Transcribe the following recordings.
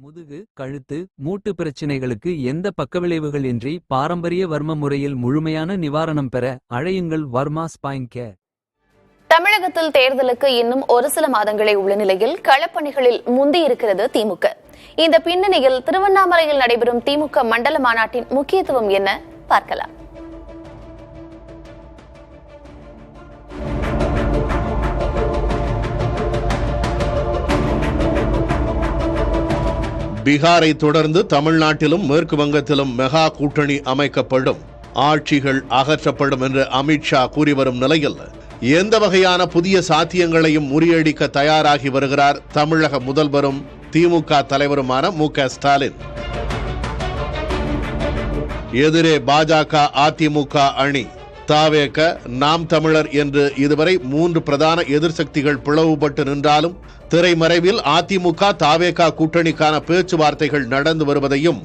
முதுகு, கழுத்து, மூட்டு பிரச்சினைகளுக்கு எந்த பக்கவிளைவுகள் இன்றி பாரம்பரிய வர்ம முறையில் முழுமையான நிவாரணம் பெற அழையுங்கள் வர்மா ஸ்பைன் கேர். தமிழகத்தில் தேர்தலுக்கு இன்னும் ஒரு சில மாதங்களே உள்ள நிலையில் களப்பணிகளில் முந்தியிருக்கிறது திமுக. இந்த பின்னணியில் திருவண்ணாமலையில் நடைபெறும் திமுக மண்டல மாநாட்டின் முக்கியத்துவம் என்ன பார்க்கலாம். பீகாரை தொடர்ந்து தமிழ்நாட்டிலும் மேற்கு வங்கத்திலும் மெகா கூட்டணி அமைக்கப்படும், ஆட்சிகள் அகற்றப்படும் என்று அமித்ஷா கூறி வரும் நிலையில் எந்த வகையான புதிய சாத்தியங்களையும் முறியடிக்க தயாராகி வருகிறார் தமிழக முதல்வரும் திமுக தலைவருமான மு.க. ஸ்டாலின். எதிரே பாஜக, அதிமுக அணி, தவேக, நாம் தமிழர் என்று இதுவரை 3 பிரதான எதிர்சக்திகள் பிளவுபட்டு நின்றாலும் திரைமறைவில் அதிமுக தவேக கூட்டணிக்கான பேச்சுவார்த்தைகள் நடந்து வருவதையும்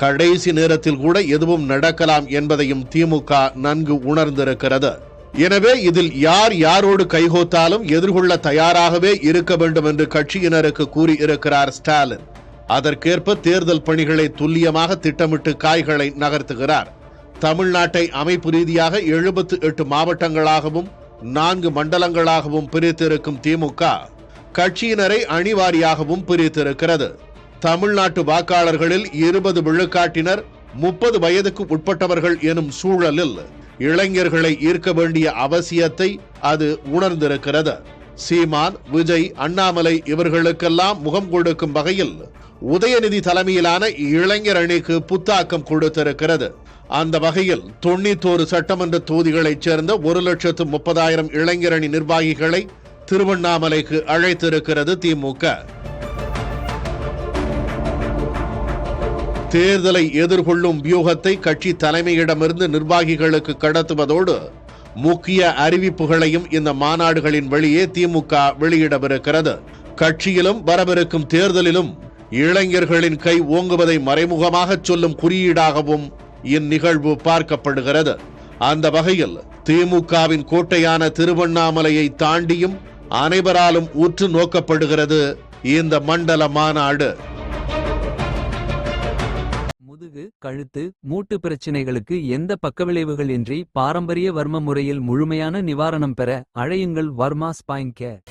கடைசி நேரத்தில் கூட எதுவும் நடக்கலாம் என்பதையும் திமுக நன்கு உணர்ந்திருக்கிறது. எனவே இதில் யார் யாரோடு கைகோத்தாலும் எதிர்கொள்ள தயாராகவே இருக்க வேண்டும் என்று கட்சியினருக்கு கூறி இருக்கிறார் ஸ்டாலின். அதற்கேற்ப தேர்தல் பணிகளை துல்லியமாக திட்டமிட்டு காய்களை நகர்த்துகிறார். தமிழ்நாட்டை அமைப்பு ரீதியாக 78 மாவட்டங்களாகவும் 4 மண்டலங்களாகவும் பிரித்திருக்கும் திமுக கட்சியினரை அணிவாரியாகவும் பிரித்திருக்கிறது. தமிழ்நாட்டு வாக்காளர்களில் 20 விழுக்காட்டினர் 30 வயதுக்கு உட்பட்டவர்கள் எனும் சூழலில் இளைஞர்களை ஈர்க்க வேண்டிய அவசியத்தை அது உணர்ந்திருக்கிறது. சீமான், விஜய், அண்ணாமலை இவர்களுக்கெல்லாம் முகம் கொடுக்கும் வகையில் உதயநிதி தலைமையிலான இளைஞர் அணிக்கு புத்தாக்கம் கொடுத்திருக்கிறது. அந்த வகையில் 91 சட்டமன்ற தொகுதிகளைச் சேர்ந்த 1,30,000 இளைஞரணி நிர்வாகிகளை திருவண்ணாமலைக்கு அழைத்திருக்கிறது திமுக. தேர்தலை எதிர்கொள்ளும் வியூகத்தை கட்சி தலைமையிடமிருந்து நிர்வாகிகளுக்கு கடத்துவதோடு முக்கிய அறிவிப்புகளையும் இந்த மாநாடுகளின் வழியே திமுக வெளியிடவிருக்கிறது. கட்சியிலும் வரவிருக்கும் தேர்தலிலும் இளைஞர்களின் கை ஓங்குவதை மறைமுகமாக சொல்லும் குறியீடாகவும் இந்நிகழ்வு பார்க்கப்படுகிறது. அந்த வகையில் திமுகவின் கோட்டையான திருவண்ணாமலையை தாண்டியும் அனைவராலும் உற்று நோக்கப்படுகிறது இந்த மண்டல மாநாடு. முதுகு, கழுத்து, மூட்டு பிரச்சினைகளுக்கு எந்த பக்கவிளைவுகள் இன்றி பாரம்பரிய வர்ம முறையில் முழுமையான நிவாரணம் பெற அழையுங்கள் வர்மா ஸ்பைன் கேர்.